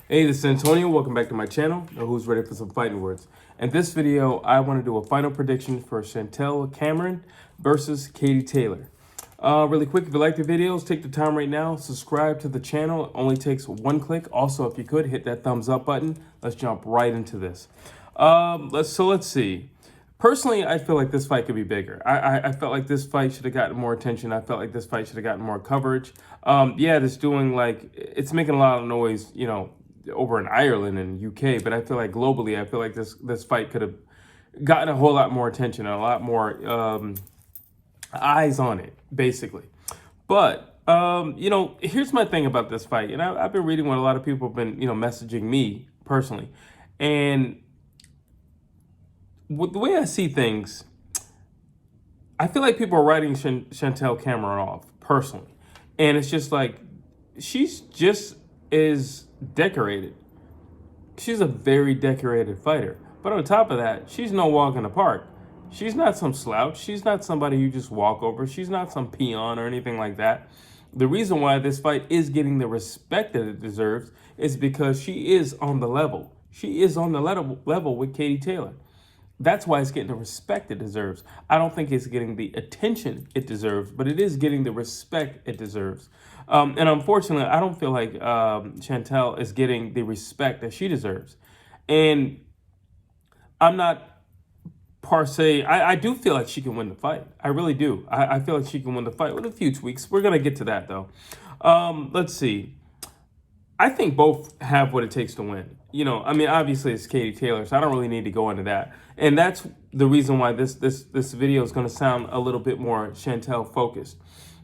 Hey, this is Antonio. Welcome back to my channel. Now, who's ready for some fighting words? In this video, I want to do a final prediction for Chantelle Cameron versus Katie Taylor. Really quick, if you like the videos, take the time right now, subscribe to the channel. It only takes one click. Also, if you could, hit that thumbs up button. Let's jump right into this. Let's see. Personally, I feel like this fight could be bigger. I felt like this fight should have gotten more attention. I felt like this fight should have gotten more coverage. Yeah, it's making a lot of noise, over in Ireland and UK, but I feel like globally, I feel like this fight could have gotten a whole lot more attention and a lot more eyes on it, basically. But here's my thing about this fight, and I've been reading what a lot of people have been, messaging me personally, and the way I see things, I feel like people are writing Chantelle Cameron off personally, and it's just like she's just as decorated. She's a very decorated fighter, but on top of that, she's no walk in the park. She's not some slouch. She's not somebody you just walk over. She's not some peon or anything like that. The reason why this fight is getting the respect that it deserves is because she is on the level. She is on the level with Katie Taylor. That's why it's getting the respect it deserves. I don't think it's getting the attention it deserves, but it is getting the respect it deserves. And unfortunately, I don't feel like Chantelle is getting the respect that she deserves. And I'm not per se, I do feel like she can win the fight. I really do. I feel like she can win the fight with a few tweaks. We're going to get to that, though. Let's see. I think both have what it takes to win. Obviously it's Katie Taylor, so I don't really need to go into that. And that's the reason why this video is going to sound a little bit more Chantelle focused,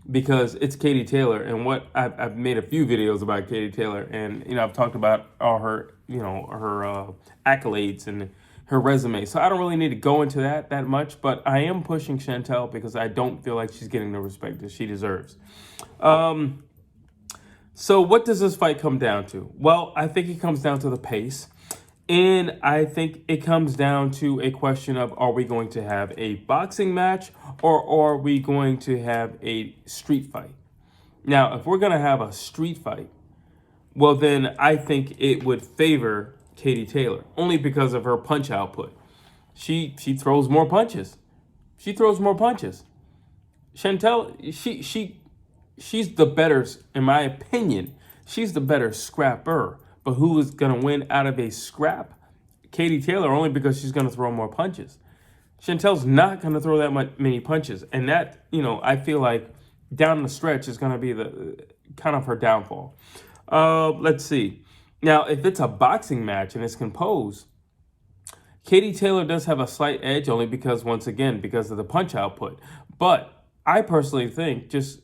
because it's Katie Taylor. And what I've made a few videos about Katie Taylor, and I've talked about all her her accolades and her resume. So I don't really need to go into that much, but I am pushing Chantelle because I don't feel like she's getting the respect that she deserves. So what does this fight come down to? Well, I think it comes down to the pace. And I think it comes down to a question of, are we going to have a boxing match or are we going to have a street fight? Now, if we're going to have a street fight, well, then I think it would favor Katie Taylor, only because of her punch output. She throws more punches. She throws more punches. Chantelle, she's the better, in my opinion, she's the better scrapper. But who is going to win out of a scrap? Katie Taylor, only because she's going to throw more punches. Chantelle's not going to throw that many punches. And that, I feel like down the stretch is going to be the kind of her downfall. Let's see. Now, if it's a boxing match and it's composed, Katie Taylor does have a slight edge, only because, once again, because of the punch output. But I personally think just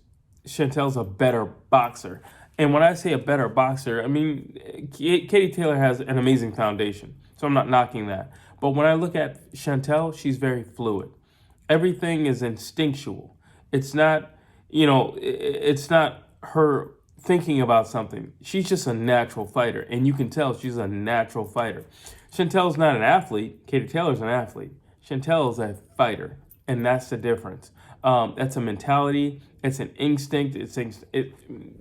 Chantelle's a better boxer. And when I say a better boxer, I mean, Katie Taylor has an amazing foundation, so I'm not knocking that. But when I look at Chantelle, she's very fluid. Everything is instinctual. It's not, it's not her thinking about something. She's just a natural fighter, and you can tell she's a natural fighter. Chantelle's not an athlete. Katie Taylor's an athlete. Chantelle is a fighter, and that's the difference. That's a mentality. It's an instinct.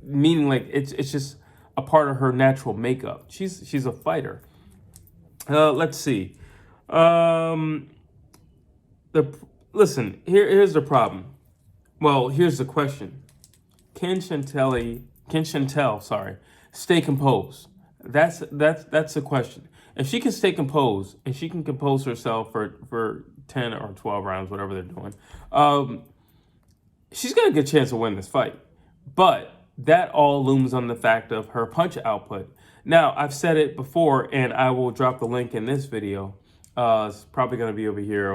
Meaning like it's just a part of her natural makeup. She's a fighter. Let's see. Here's the problem. Well, here's the question. Can Chantelle, stay composed? That's the question. If she can stay composed and she can compose herself for 10 or 12 rounds, whatever they're doing, she's got a good chance to win this fight. But that all looms on the fact of her punch output. Now, I've said it before, and I will drop the link in this video. It's probably going to be over here.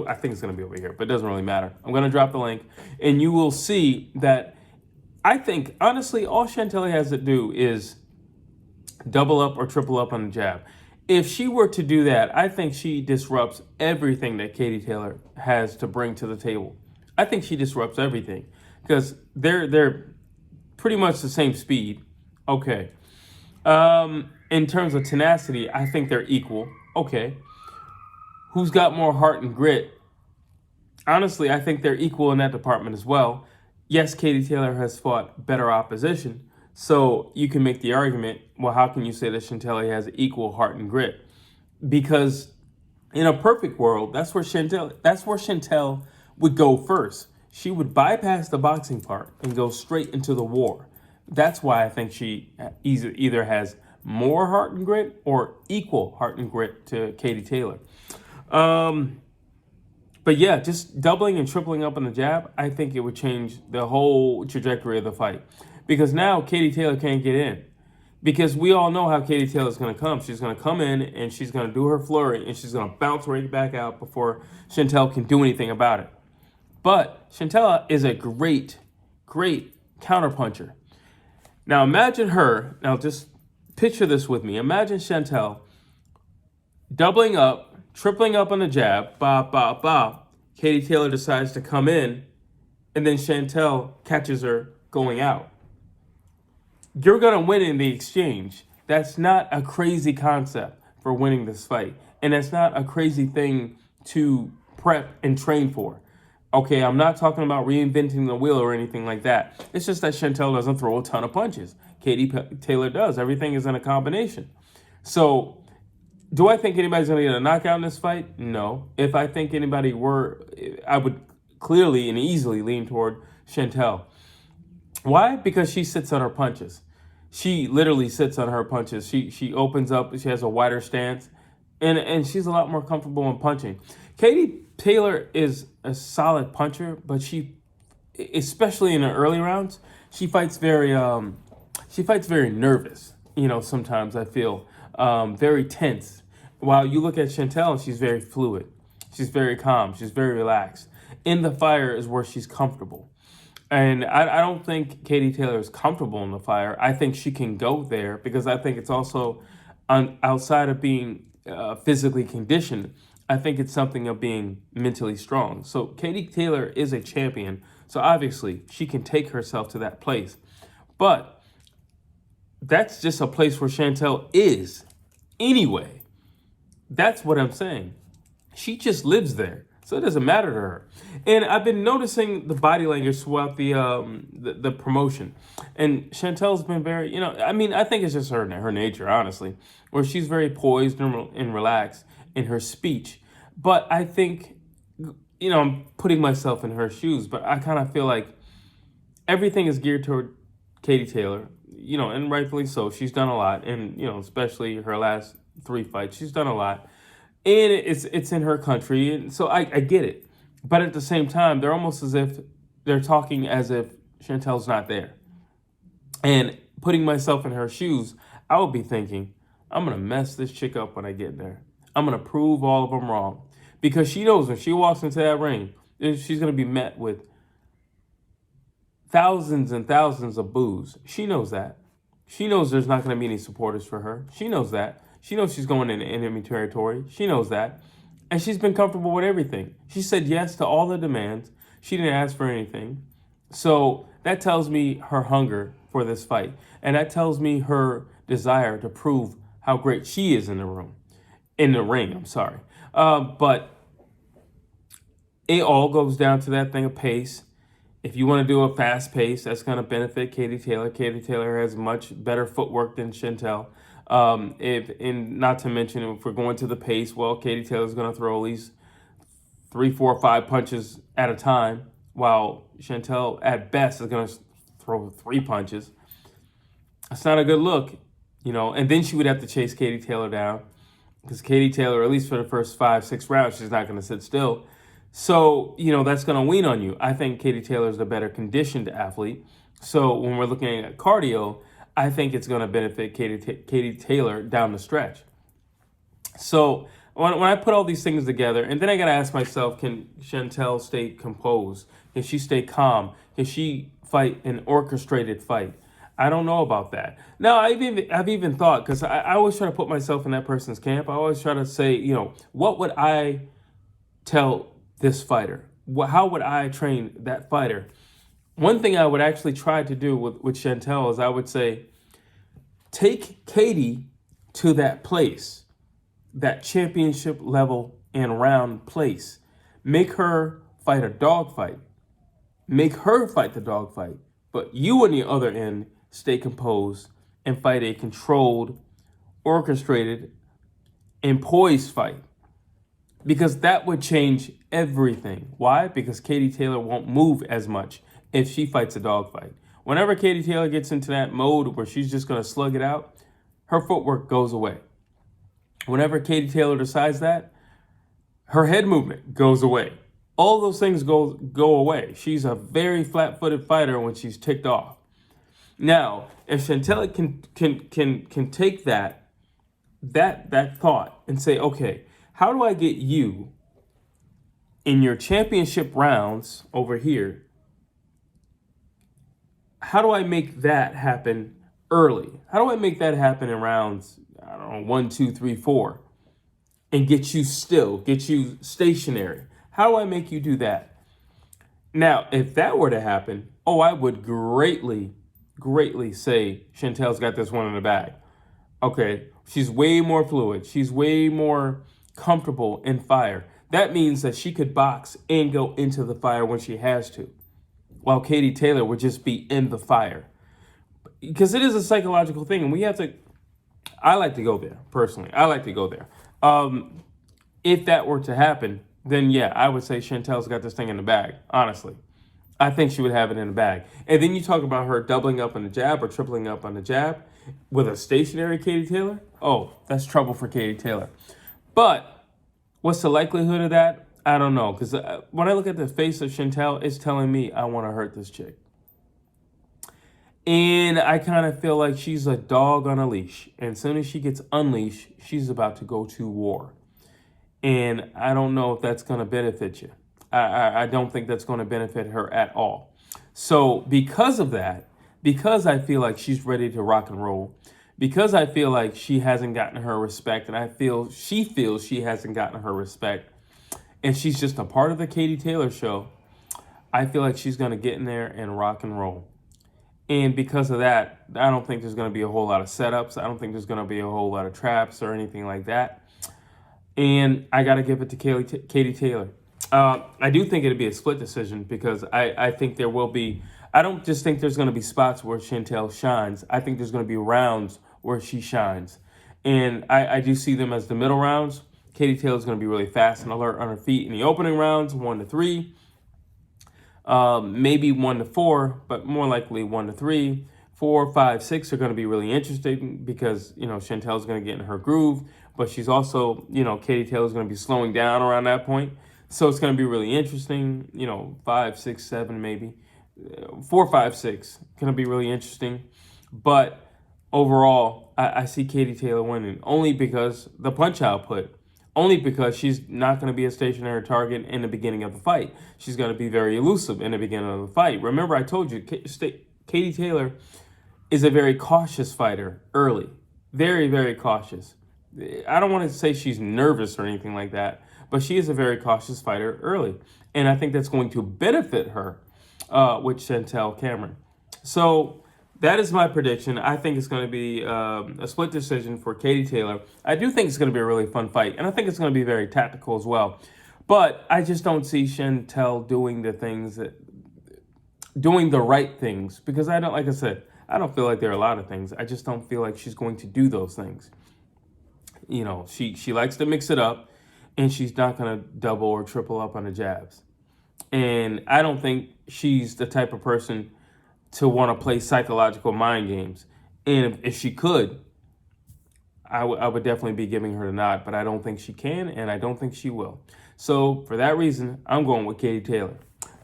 I think it's going to be over here, but it doesn't really matter. I'm going to drop the link, and you will see that I think, honestly, all Chantelle has to do is double up or triple up on the jab. If she were to do that, I think she disrupts everything that Katie Taylor has to bring to the table. I think she disrupts everything because they're pretty much the same speed. Okay. In terms of tenacity, I think they're equal. Okay. Who's got more heart and grit? Honestly, I think they're equal in that department as well. Yes, Katie Taylor has fought better opposition, So you can make the argument, well, how can you say that Chantelle has equal heart and grit? Because in a perfect world, that's where Chantelle would go first. She would bypass the boxing part and go straight into the war. That's why I think she either has more heart and grit or equal heart and grit to Katie Taylor. But yeah, just doubling and tripling up on the jab, I think it would change the whole trajectory of the fight. Because now Katie Taylor can't get in. Because we all know how Katie Taylor is going to come. She's going to come in and she's going to do her flurry and she's going to bounce right back out before Chantelle can do anything about it. But Chantelle is a great, great counterpuncher. Now imagine her, now just picture this with me. Imagine Chantelle doubling up, tripling up on the jab, ba, ba, ba. Katie Taylor decides to come in and then Chantelle catches her going out. You're going to win in the exchange. That's not a crazy concept for winning this fight. And that's not a crazy thing to prep and train for. Okay, I'm not talking about reinventing the wheel or anything like that. It's just that Chantelle doesn't throw a ton of punches. Katie Taylor does. Everything is in a combination. So, do I think anybody's going to get a knockout in this fight? No. If I think anybody were, I would clearly and easily lean toward Chantelle. Why? Because she sits on her punches. She literally sits on her punches. She opens up. She has a wider stance. And she's a lot more comfortable in punching. Katie Taylor is a solid puncher, but she, especially in the early rounds, she fights very nervous. You know, sometimes I feel very tense. While you look at Chantelle, she's very fluid. She's very calm. She's very relaxed. In the fire is where she's comfortable. And I don't think Katie Taylor is comfortable in the fire. I think she can go there because I think it's also outside of being physically conditioned. I think it's something of being mentally strong. So Katie Taylor is a champion. So obviously she can take herself to that place. But that's just a place where Chantelle is anyway. That's what I'm saying. She just lives there. So it doesn't matter to her. And I've been noticing the body language throughout the promotion. And Chantelle's been very, you know, I mean, I think it's just her nature, honestly, where she's very poised and relaxed in her speech. But I think, you know, I'm putting myself in her shoes, but I kind of feel like everything is geared toward Katie Taylor, you know, and rightfully so. She's done a lot. And, you know, especially her last 3 fights, she's done a lot. And it's in her country, and so I get it. But at the same time, they're almost as if they're talking as if Chantelle's not there. And putting myself in her shoes, I would be thinking, I'm going to mess this chick up when I get there. I'm going to prove all of them wrong. Because she knows when she walks into that ring, she's going to be met with thousands and thousands of boos. She knows that. She knows there's not going to be any supporters for her. She knows that. She knows she's going into enemy territory. She knows that. And she's been comfortable with everything. She said yes to all the demands. She didn't ask for anything. So that tells me her hunger for this fight. And that tells me her desire to prove how great she is in the room. In the ring, I'm sorry. But it all goes down to that thing of pace. If you want to do a fast pace, that's going to benefit Katie Taylor. Katie Taylor has much better footwork than Chantelle. Not to mention, if we're going to the pace, well, Katie Taylor's going to throw at least 3, 4, 5 punches at a time, while Chantelle, at best, is going to throw 3 punches. That's not a good look, you know. And then she would have to chase Katie Taylor down, because Katie Taylor, at least for the first 5, 6 rounds, she's not going to sit still. So, you know, that's going to wean on you. I think Katie Taylor is the better conditioned athlete. So when we're looking at cardio, I think it's going to benefit Katie Taylor down the stretch. So when I put all these things together, and then I got to ask myself, can Chantelle stay composed? Can she stay calm? Can she fight an orchestrated fight? I don't know about that. Now, I've even thought, because I always try to put myself in that person's camp. I always try to say, you know, what would I tell this fighter? How would I train that fighter? One thing I would actually try to do with Chantelle is I would say, take Katie to that place, that championship level and round place. Make her fight a dog fight. Make her fight the dog fight. But you on the other end, stay composed, and fight a controlled, orchestrated, and poised fight. Because that would change everything. Why? Because Katie Taylor won't move as much if she fights a dogfight. Whenever Katie Taylor gets into that mode where she's just going to slug it out, her footwork goes away. Whenever Katie Taylor decides that, her head movement goes away. All those things go away. She's a very flat-footed fighter when she's ticked off. Now, if Chantelle can take that thought and say, okay, how do I get you in your championship rounds over here? How do I make that happen early? How do I make that happen in rounds, I don't know, 1, 2, 3, 4, and get you stationary? How do I make you do that? Now, if that were to happen, I would greatly say Chantelle's got this one in the bag. Okay, she's way more fluid. She's way more comfortable in fire. That means that she could box and go into the fire when she has to, while Katie Taylor would just be in the fire. Because it is a psychological thing, and I like to go there, personally. I like to go there. If that were to happen, then yeah, I would say Chantelle's got this thing in the bag, honestly. I think she would have it in the bag. And then you talk about her doubling up on the jab or tripling up on the jab with a stationary Katie Taylor. Oh, that's trouble for Katie Taylor. But what's the likelihood of that? I don't know. Because when I look at the face of Chantelle, it's telling me I want to hurt this chick. And I kind of feel like she's a dog on a leash. And as soon as she gets unleashed, she's about to go to war. And I don't know if that's going to benefit you. I don't think that's going to benefit her at all. So because of that, because I feel like she's ready to rock and roll, because I feel like she hasn't gotten her respect, and she feels she hasn't gotten her respect, and she's just a part of the Katie Taylor show, I feel like she's going to get in there and rock and roll. And because of that, I don't think there's going to be a whole lot of setups. I don't think there's going to be a whole lot of traps or anything like that. And I got to give it to Katie Taylor. I do think it'll be a split decision because I think there will be, I don't just think there's going to be spots where Chantelle shines. I think there's going to be rounds where she shines. And I do see them as the middle rounds. Katie Taylor's going to be really fast and alert on her feet in the opening rounds, 1 to 3. Maybe 1 to 4, but more likely 1 to 3. 4, 5, 6 are going to be really interesting because, Chantelle's going to get in her groove, but she's also, Katie Taylor's going to be slowing down around that point. So it's going to be really interesting, 5, 6, 7, maybe 4, 5, 6, going to be really interesting. But overall, I see Katie Taylor winning only because the punch output, only because she's not going to be a stationary target in the beginning of the fight. She's going to be very elusive in the beginning of the fight. Remember, I told you, Katie Taylor is a very cautious fighter early. Very, very cautious. I don't want to say she's nervous or anything like that, but she is a very cautious fighter early. And I think that's going to benefit her with Chantelle Cameron. So that is my prediction. I think it's going to be a split decision for Katie Taylor. I do think it's going to be a really fun fight, and I think it's going to be very tactical as well. But I just don't see Chantelle doing the right things, because like I said, I don't feel like there are a lot of things. I just don't feel like she's going to do those things. She likes to mix it up, and she's not going to double or triple up on the jabs. And I don't think she's the type of person to want to play psychological mind games. And if she could, I would definitely be giving her the nod, but I don't think she can, and I don't think she will. So for that reason, I'm going with Katie Taylor.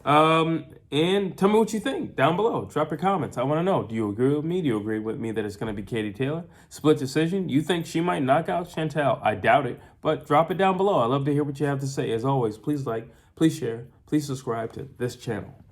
And tell me what you think down below. Drop your comments. I want to know. Do you agree with me? Do you agree with me that it's going to be Katie Taylor? Split decision? You think she might knock out Chantelle? I doubt it, but drop it down below. I'd love to hear what you have to say. As always, please like, please share, please subscribe to this channel.